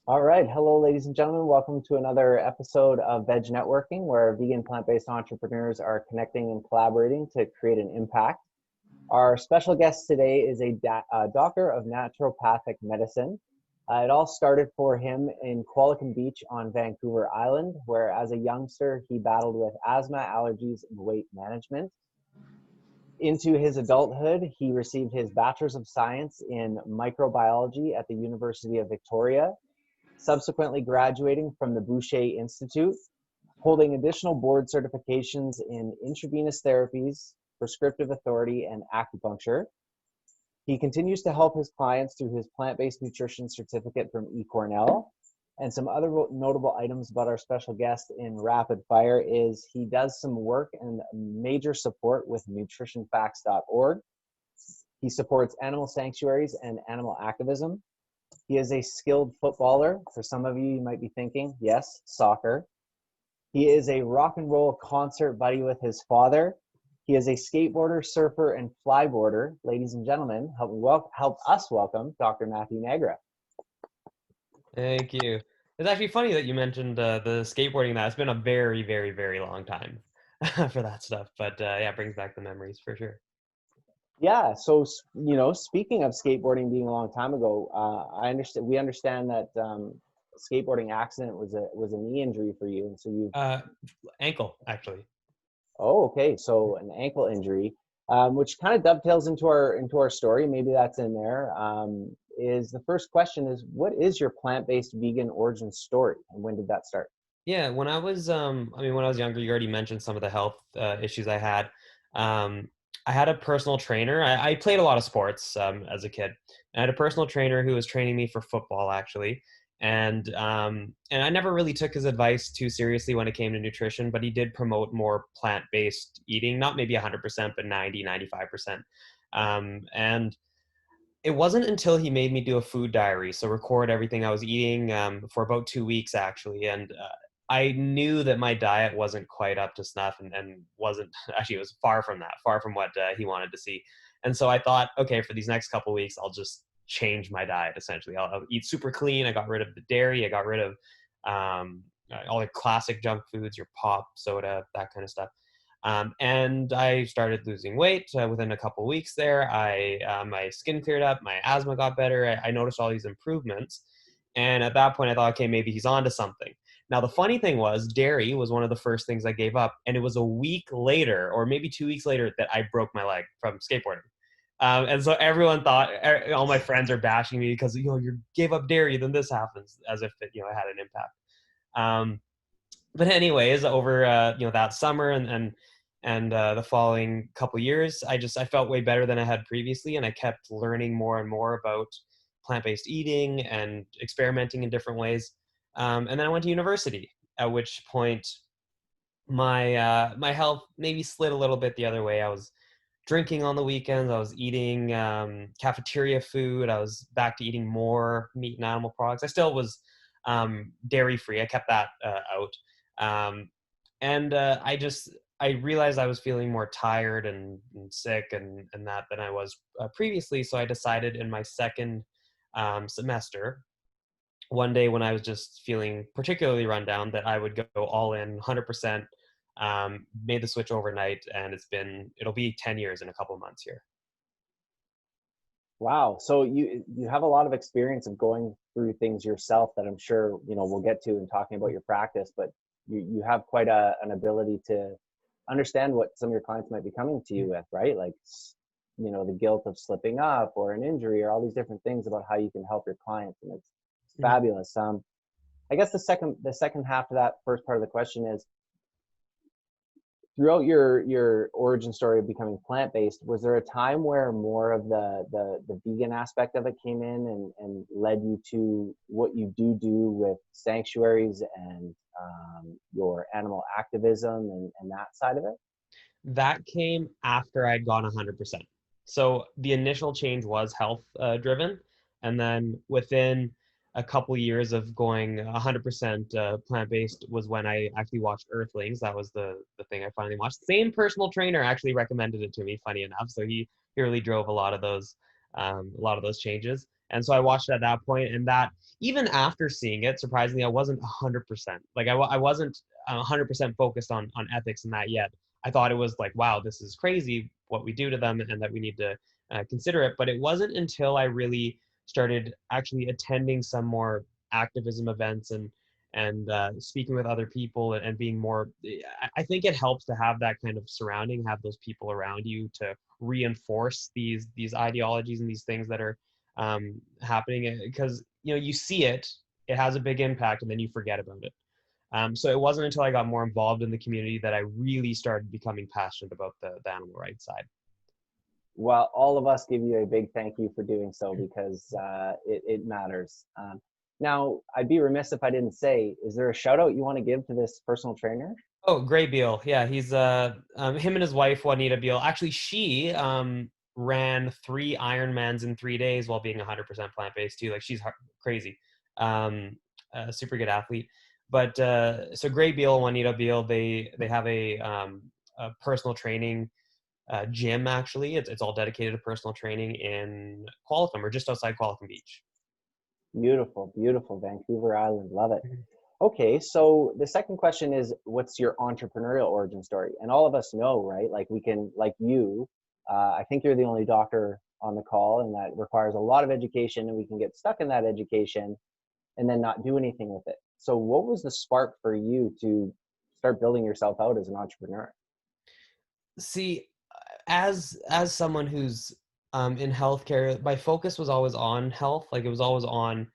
All right. Hello, ladies and gentlemen. Welcome to another episode of Veg Networking, where vegan plant-based entrepreneurs are connecting and collaborating to create an impact. Our special guest today is a doctor of naturopathic medicine. It all started for him in Qualicum Beach on Vancouver Island, where as a youngster, he battled with asthma, allergies, and weight management. Into his adulthood, he received his Bachelor's of Science in Microbiology at the University of Victoria, subsequently graduating from the Boucher Institute, holding additional board certifications in intravenous therapies, prescriptive authority, and acupuncture. He continues to help his clients through his plant-based nutrition certificate from eCornell. And some other notable items about our special guest in Rapid Fire is he does some work and major support with nutritionfacts.org. He supports animal sanctuaries and animal activism. He is a skilled footballer. For some of you might be thinking, yes, soccer. He is a rock and roll concert buddy with his father. He is a skateboarder, surfer, and flyboarder. Ladies and gentlemen, help us welcome Dr. Matthew Nagra. Thank you. It's actually funny that you mentioned the skateboarding. That's been a very, very, very long time for that stuff. But yeah, it brings back the memories for sure. Yeah, so speaking of skateboarding being a long time ago, we understand that skateboarding accident was a knee injury for you, and so you. Ankle, actually. Oh, okay. So an ankle injury, which kind of dovetails into our story. Maybe that's in there. Is the first question is, what is your plant-based vegan origin story, and when did that start? Yeah, when I was when I was younger, you already mentioned some of the health issues I had. I had a personal trainer. I played a lot of sports as a kid. I had a personal trainer who was training me for football, actually. And I never really took his advice too seriously when it came to nutrition, but he did promote more plant-based eating, not maybe 100%, but 90, 95%. And it wasn't until he made me do a food diary, so record everything I was eating for about 2 weeks, actually. And I knew that my diet wasn't quite up to snuff and wasn't, actually, it was far from that, far from what he wanted to see. And so I thought, okay, for these next couple of weeks, I'll just change my diet, essentially. I'll eat super clean. I got rid of the dairy. I got rid of all the classic junk foods, your pop, soda, that kind of stuff. And I started losing weight within a couple of weeks there. My skin cleared up, my asthma got better. I noticed all these improvements. And at that point, I thought, okay, maybe he's on to something. Now, the funny thing was, dairy was one of the first things I gave up. And it was a week later, or maybe 2 weeks later, that I broke my leg from skateboarding. And so everyone thought, all my friends are bashing me because, you gave up dairy, then this happens, as if it, had an impact. But anyways, over that summer and the following couple years, I felt way better than I had previously, and I kept learning more and more about plant-based eating and experimenting in different ways. And then I went to university, at which point my health maybe slid a little bit the other way. I was drinking on the weekends. I was eating cafeteria food. I was back to eating more meat and animal products. I still was dairy-free. I kept that out. I realized I was feeling more tired and sick and that than I was previously. So I decided in my second semester, one day when I was just feeling particularly run down, that I would go all in 100%, made the switch overnight, and it'll be 10 years in a couple of months here. Wow. So you have a lot of experience of going through things yourself that I'm sure, we'll get to in talking about your practice, but you have quite an ability to understand what some of your clients might be coming to you with, right? Like, the guilt of slipping up or an injury or all these different things about how you can help your clients. And it's fabulous. I guess the second half of that first part of the question is, throughout your origin story of becoming plant-based, was there a time where more of the vegan aspect of it came in and led you to what you do with sanctuaries and your animal activism and that side of it? That came after I'd gone 100%. So the initial change was health driven. And then within a couple years of going 100% plant-based was when I actually watched Earthlings. That was the thing I finally watched. Same personal trainer actually recommended it to me, funny enough. So he really drove a lot of those a lot of those changes. And so I watched it at that point, and that even after seeing it, surprisingly, I wasn't 100%. Like I wasn't 100% focused on ethics and that yet. I thought it was like, wow, this is crazy what we do to them, and that we need to consider it. But it wasn't until I really started actually attending some more activism events and speaking with other people and being more. I think it helps to have that kind of surrounding, have those people around you to reinforce these ideologies and these things that are happening, because you see it, it has a big impact, and then you forget about it. So it wasn't until I got more involved in the community that I really started becoming passionate about the animal rights side. Well, all of us give you a big thank you for doing so, because it matters. Now, I'd be remiss if I didn't say, is there a shout out you want to give to this personal trainer? Oh, Gray Beal. Yeah, he's him and his wife Juanita Beal. Actually, she ran 3 Ironmans in 3 days while being 100% plant-based too. Like, she's crazy, a super good athlete. But so Gray Beal and Juanita Beal, they have a personal training gym. Actually, it's all dedicated to personal training in Qualicum, or just outside Qualicum Beach. Beautiful, beautiful Vancouver Island. Love it. Okay, so the second question is, what's your entrepreneurial origin story? And all of us know, right? Like, we can, like you, I think you're the only doctor on the call, and that requires a lot of education, and we can get stuck in that education and then not do anything with it. So what was the spark for you to start building yourself out as an entrepreneur? See, as someone who's in healthcare, my focus was always on health. Like, it was always on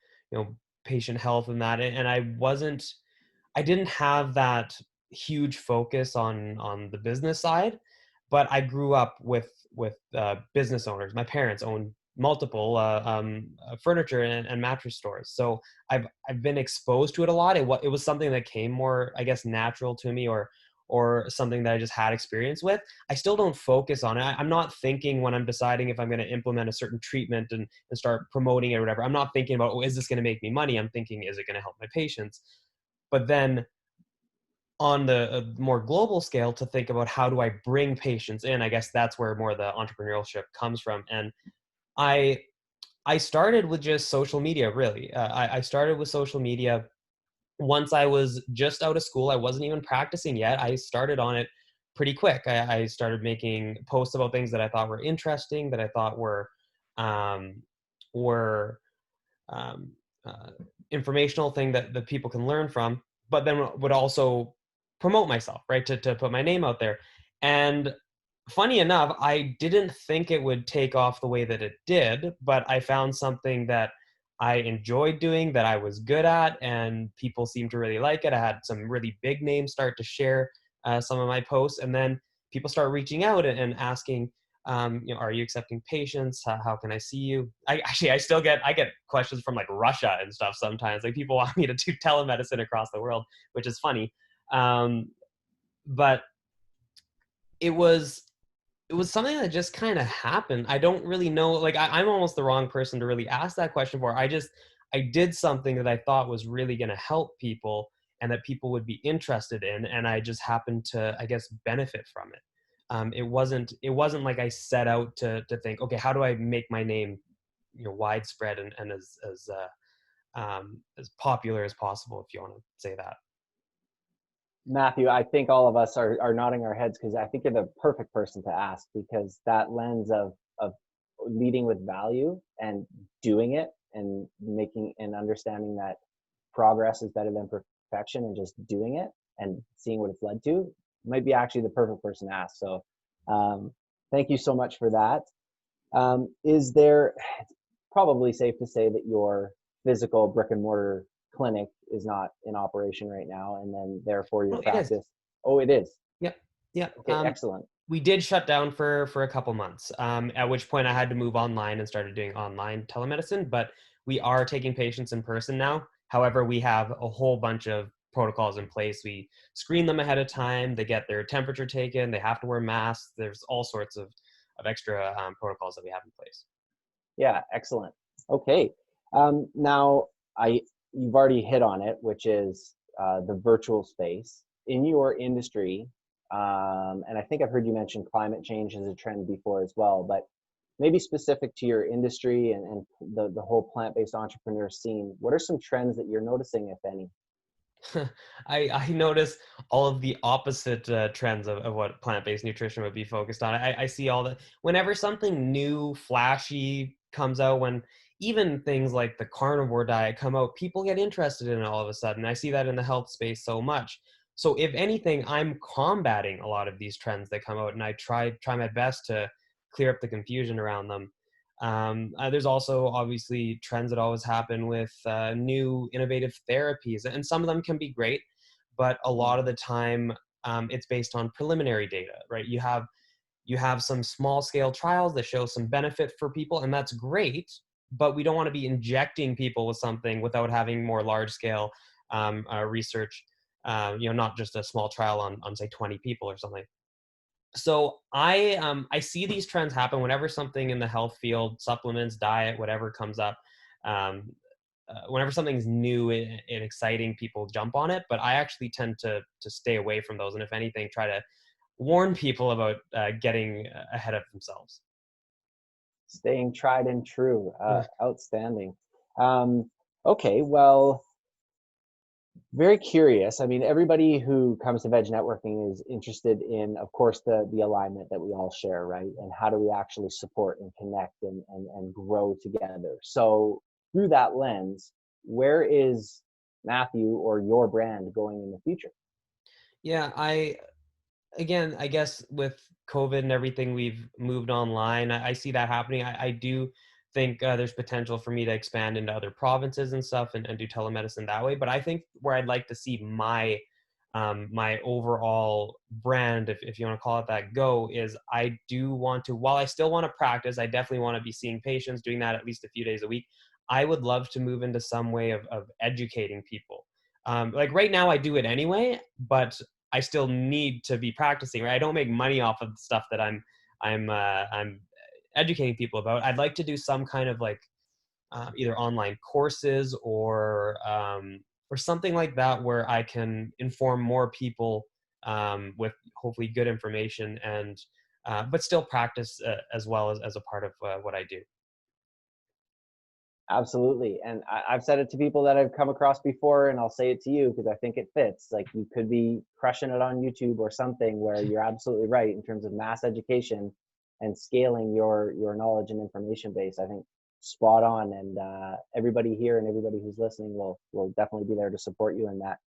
patient health and that, and I didn't have that huge focus on the business side. But I grew up with business owners. My parents owned multiple furniture and mattress stores, so I've been exposed to it a lot. It was something that came more, I guess, natural to me, or something that I just had experience with. I still don't focus on it. I'm not thinking, when I'm deciding if I'm going to implement a certain treatment and start promoting it or whatever, I'm not thinking about, oh, is this going to make me money? I'm thinking, is it going to help my patients? But then on the more global scale, to think about, how do I bring patients in? I guess that's where more the entrepreneurship comes from. And I I started with just social media, really. I started with social media once I was just out of school. I wasn't even practicing yet. I started on it pretty quick. I started making posts about things that I thought were interesting, that I thought um, were um, uh, informational, thing that people can learn from, but then would also promote myself, right? To put my name out there. And funny enough, I didn't think it would take off the way that it did, but I found something that I enjoyed doing, that I was good at, and people seemed to really like it. I had some really big names start to share some of my posts, and then people start reaching out and asking, are you accepting patients? How can I see you? I get questions from like Russia and stuff sometimes. Like, people want me to do telemedicine across the world, which is funny. Um, but it was it was something that just kind of happened. I don't really know. Like, I'm almost the wrong person to really ask that question for. I did something that I thought was really going to help people, and that people would be interested in, and I just happened to, I guess, benefit from it. It wasn't like I set out to think, okay, how do I make my name, widespread and as popular as possible, if you want to say that. Matthew, I think all of us are nodding our heads, because I think you're the perfect person to ask, because that lens of leading with value and doing it and making and understanding that progress is better than perfection, and just doing it and seeing what it's led to, might be actually the perfect person to ask. So thank you so much for that. Is there, it's probably safe to say that your physical brick and mortar clinic is not in operation right now, and then therefore your Oh, it is. practice. Oh, it is. Yep. Yeah. Okay, excellent. We did shut down for a couple months, at which point I had to move online and started doing online telemedicine. But we are taking patients in person now. However, we have a whole bunch of protocols in place. We screen them ahead of time. They get their temperature taken. They have to wear masks. There's all sorts of extra protocols that we have in place. Yeah, excellent. Okay. Now, you've already hit on it, which is the virtual space in your industry. And I think I've heard you mention climate change as a trend before as well. But maybe specific to your industry and the whole plant-based entrepreneur scene, what are some trends that you're noticing, if any? I notice all of the opposite trends of what plant-based nutrition would be focused on. I see all the whenever something new, flashy comes out, when even things like the carnivore diet come out, people get interested in it all of a sudden. I see that in the health space so much. So if anything, I'm combating a lot of these trends that come out, and I try my best to clear up the confusion around them. There's also obviously trends that always happen with new innovative therapies, and some of them can be great, but a lot of the time it's based on preliminary data, right? You have some small scale trials that show some benefit for people, and that's great, but we don't want to be injecting people with something without having more large scale research, not just a small trial on say 20 people or something. So I see these trends happen whenever something in the health field, supplements, diet, whatever comes up. Um, Whenever something's new and exciting, people jump on it. But I actually tend to stay away from those, and if anything, try to warn people about getting ahead of themselves. Staying tried and true. Yeah. Outstanding. Okay, well, very curious. I mean, everybody who comes to Veg Networking is interested in, of course, the alignment that we all share, right? And how do we actually support and connect and grow together? So through that lens, where is Matthew or your brand going in the future? Yeah, again, I guess with COVID and everything, we've moved online. I see that happening. I do think there's potential for me to expand into other provinces and stuff, and do telemedicine that way. But I think where I'd like to see my overall brand, if you want to call it that, go is I do want to, while I still want to practice, I definitely want to be seeing patients, doing that at least a few days a week. I would love to move into some way of educating people. Like right now, I do it anyway, but I still need to be practicing, right? I don't make money off of the stuff that I'm educating people about. I'd like to do some kind of like either online courses or something like that, where I can inform more people with hopefully good information, and but still practice as well as a part of what I do. Absolutely. And I've said it to people that I've come across before, and I'll say it to you because I think it fits. Like, you could be crushing it on YouTube or something where you're absolutely right in terms of mass education and scaling your knowledge and information base. I think spot on. And everybody here and everybody who's listening will definitely be there to support you in that.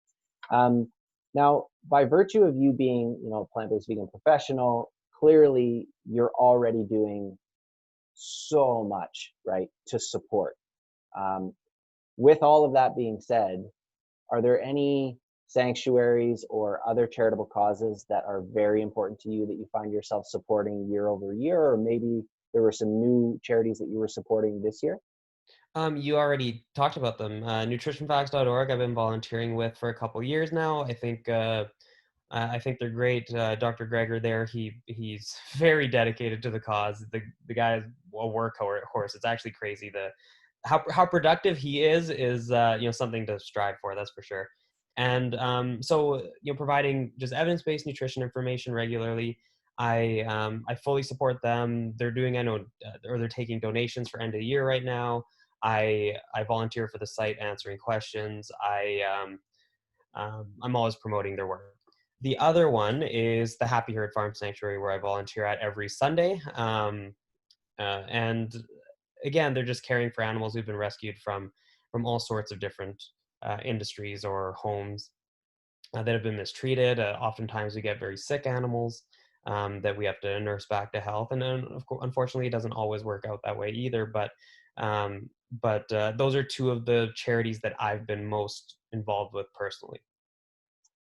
Um, Now, by virtue of you being, a plant-based vegan professional, clearly you're already doing so much, right, to support. Um, with all of that being said, are there any sanctuaries or other charitable causes that are very important to you that you find yourself supporting year over year? Or maybe there were some new charities that you were supporting this year? You already talked about them. Nutritionfacts.org, I've been volunteering with for a couple years now. I think they're great. Dr. Greger there, he's very dedicated to the cause. The guy is a workhorse. It's actually crazy. How productive he is something to strive for. That's for sure. And so providing just evidence-based nutrition information regularly. I fully support them. They're doing, I know, or they're taking donations for end of the year right now. I volunteer for the site, answering questions. I'm always promoting their work. The other one is the Happy Herd Farm Sanctuary, where I volunteer at every Sunday. And again, they're just caring for animals who've been rescued from all sorts of different industries or homes that have been mistreated. Oftentimes, we get very sick animals that we have to nurse back to health, and then, of course, unfortunately, it doesn't always work out that way either. But those are two of the charities that I've been most involved with personally.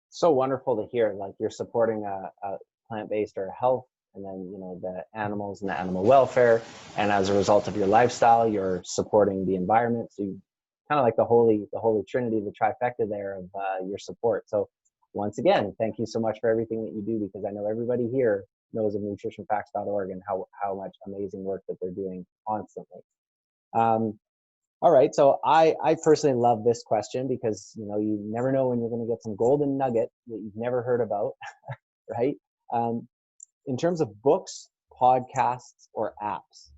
So wonderful to hear. Like, you're supporting a plant-based or health, and then the animals and the animal welfare, and as a result of your lifestyle, you're supporting the environment. So you kind of like the holy trinity, the trifecta there of your support. So once again, thank you so much for everything that you do, because I know everybody here knows of nutritionfacts.org and how much amazing work that they're doing constantly. All right, so I personally love this question because you never know when you're going to get some golden nugget that you've never heard about, right? In terms of books, podcasts, or apps,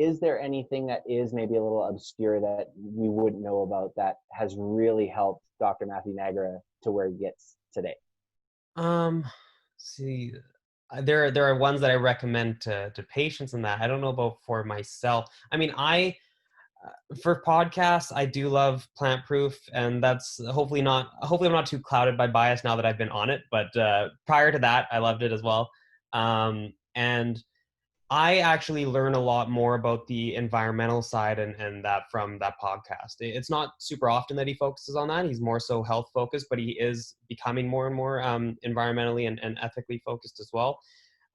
is there anything that is maybe a little obscure that we wouldn't know about that has really helped Dr. Matthew Nagra to where he gets today? Um, see, there are ones that I recommend to patients and that I don't know about for myself. I mean, for podcasts, I do love Plant Proof, and that's hopefully I'm not too clouded by bias now that I've been on it. But prior to that, I loved it as well. And I actually learn a lot more about the environmental side and that from that podcast. It's not super often that he focuses on that. He's more so health focused, but he is becoming more and more environmentally and ethically focused as well.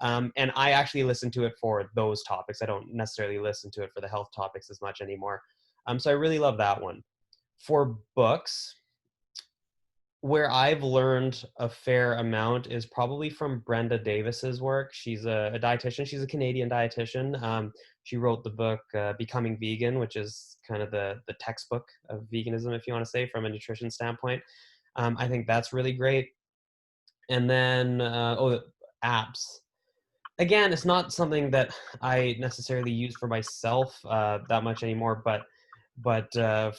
And I actually listen to it for those topics. I don't necessarily listen to it for the health topics as much anymore. So I really love that one. For books, where I've learned a fair amount is probably from Brenda Davis's work. She's a dietitian. She's a Canadian dietitian. She wrote the book Becoming Vegan, which is kind of the textbook of veganism, if you want to say, from a nutrition standpoint. I think that's really great. And then, apps. Again, it's not something that I necessarily use for myself that much anymore, but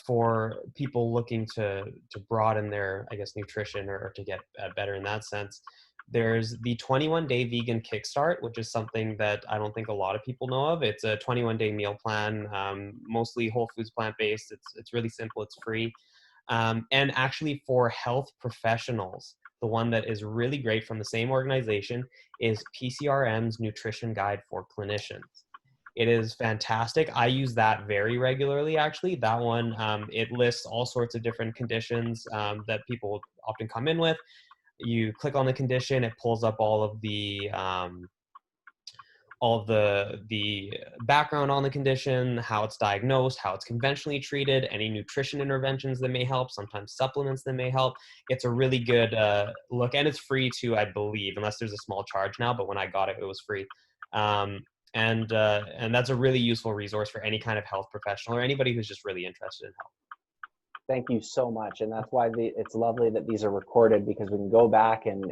for people looking to broaden their, I guess, nutrition or to get better in that sense, there's the 21-day vegan kickstart, which is something that I don't think a lot of people know of. It's a 21-day meal plan, mostly whole foods, plant-based. It's really simple. It's free. And actually for health professionals, the one that is really great from the same organization is PCRM's Nutrition Guide for Clinicians. It is fantastic. I use that very regularly, actually. That one, it lists all sorts of different conditions that people often come in with. You click on the condition, it pulls up all of the background on the condition, how it's diagnosed, how it's conventionally treated, any nutrition interventions that may help, sometimes supplements that may help. It's a really good look, and it's free too, I believe, unless there's a small charge now, but when I got it, it was free. And that's a really useful resource for any kind of health professional or anybody who's just really interested in health. Thank you so much. And that's why it's lovely that these are recorded, because we can go back and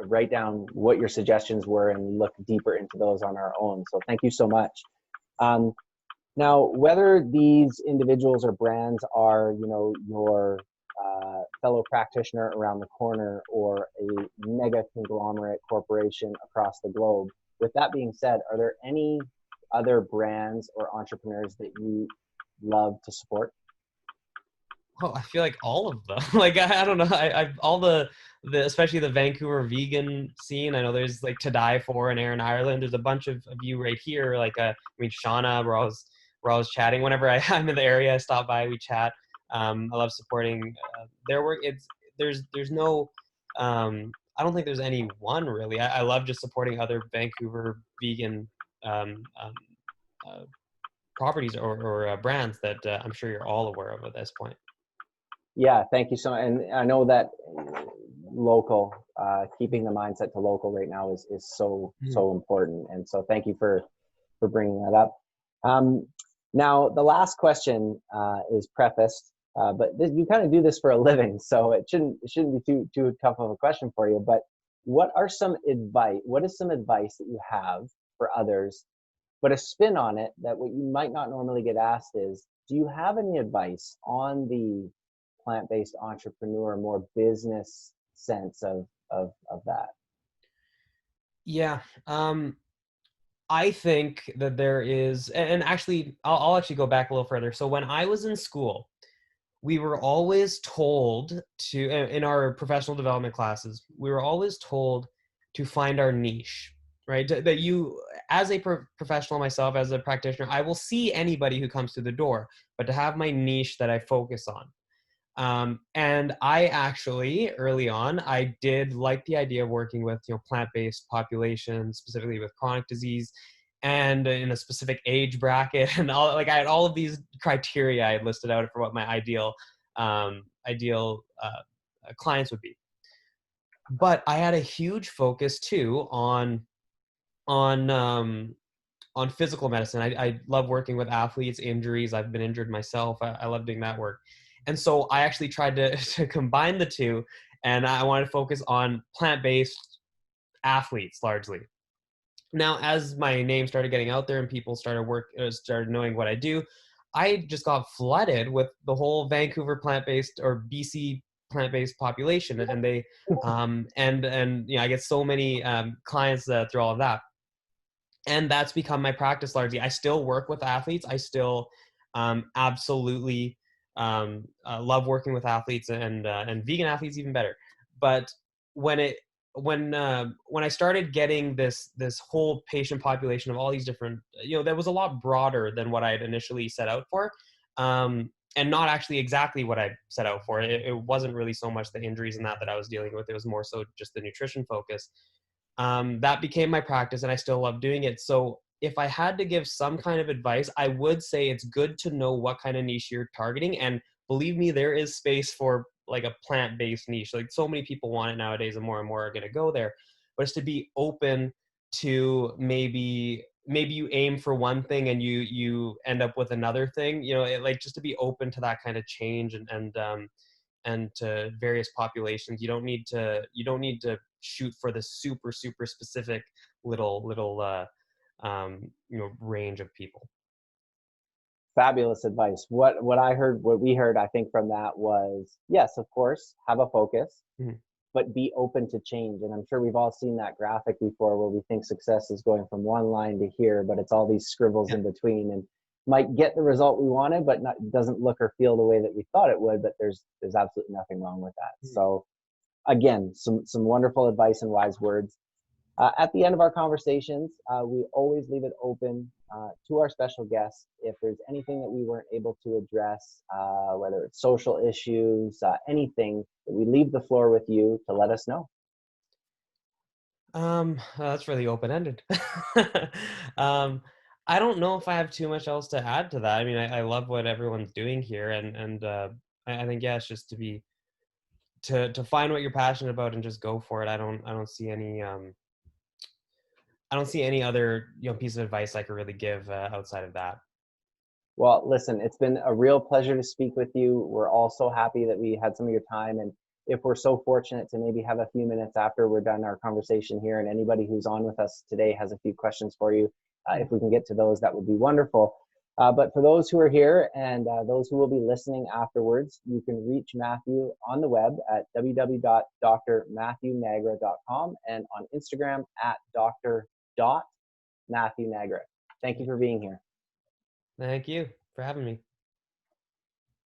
write down what your suggestions were and look deeper into those on our own. So thank you so much. Now, whether these individuals or brands are, your fellow practitioner around the corner or a mega conglomerate corporation across the globe, with that being said, are there any other brands or entrepreneurs that you love to support? Oh, I feel like all of them. Like I don't know. I've all the especially the Vancouver vegan scene. I know there's like To Die For and Aaron Ireland. There's a bunch of you right here. Like I mean Shauna, we're always chatting. Whenever I'm in the area, I stop by, we chat. I love supporting their work. There's no I don't think there's any one really. I love just supporting other Vancouver vegan properties or brands that I'm sure you're all aware of at this point. Yeah, thank you so much. And I know that local, keeping the mindset to local right now is so important. And so thank you for bringing that up. Now, the last question is prefaced, but you kind of do this for a living, so it shouldn't be too tough of a question for you. But what is some advice that you have for others, but a spin on it that what you might not normally get asked is, do you have any advice on the plant-based entrepreneur, more business sense of that? Yeah. I think that there is, and actually, I'll actually go back a little further. So when I was in school, we were always told to, in our professional development classes, we were always told to find our niche, right? That you, as a professional myself, as a practitioner, I will see anybody who comes through the door, but to have my niche that I focus on. And I actually, early on, I did like the idea of working with, plant-based populations, specifically with chronic disease and in a specific age bracket. And all, like I had all of these criteria I had listed out for what my ideal clients would be. But I had a huge focus too on physical medicine. I love working with athletes, injuries. I've been injured myself. I love doing that work. And so I actually tried to combine the two, and I wanted to focus on plant-based athletes largely. Now, as my name started getting out there and people started knowing what I do, I just got flooded with the whole Vancouver plant-based or BC plant-based population, and they and I get so many clients through all of that, and that's become my practice largely. I still work with athletes. I still absolutely love working with athletes, and vegan athletes even better. But when it when I started getting this whole patient population of all these different, that was a lot broader than what I had initially set out for, and not actually exactly what I set out for. It wasn't really so much the injuries and that I was dealing with. It was more so just the nutrition focus. That became my practice, and I still love doing it. So if I had to give some kind of advice, I would say it's good to know what kind of niche you're targeting. And believe me, there is space for like a plant-based niche. Like, so many people want it nowadays, and more are going to go there. But it's to be open to maybe you aim for one thing and you end up with another thing. Like, just to be open to that kind of change, and to various populations. You don't need to shoot for the super super specific little range of people. Fabulous advice. What we heard, I think, from that was, yes, of course, have a focus, Mhm. but be open to change. And I'm sure we've all seen that graphic before where we think success is going from one line to here, but it's all these scribbles Yeah. in between, and might get the result we wanted, but doesn't look or feel the way that we thought it would. But there's absolutely nothing wrong with that. Mhm. So again, some wonderful advice and wise words. At the end of our conversations, we always leave it open to our special guests. If there's anything that we weren't able to address, whether it's social issues, anything, we leave the floor with you to let us know. That's really open-ended. um I don't know if I have too much else to add to that. I mean, I love what everyone's doing here, and I think, yeah, it's just to find what you're passionate about and just go for it. I don't see any other piece of advice I could really give outside of that. Well, listen, it's been a real pleasure to speak with you. We're all so happy that we had some of your time. And if we're so fortunate to maybe have a few minutes after we're done our conversation here, and anybody who's on with us today has a few questions for you, if we can get to those, that would be wonderful. But for those who are here and those who will be listening afterwards, you can reach Matthew on the web at www.drmatthewnagra.com and on Instagram at dr.matthewnagra. Thank you for being here. Thank you for having me.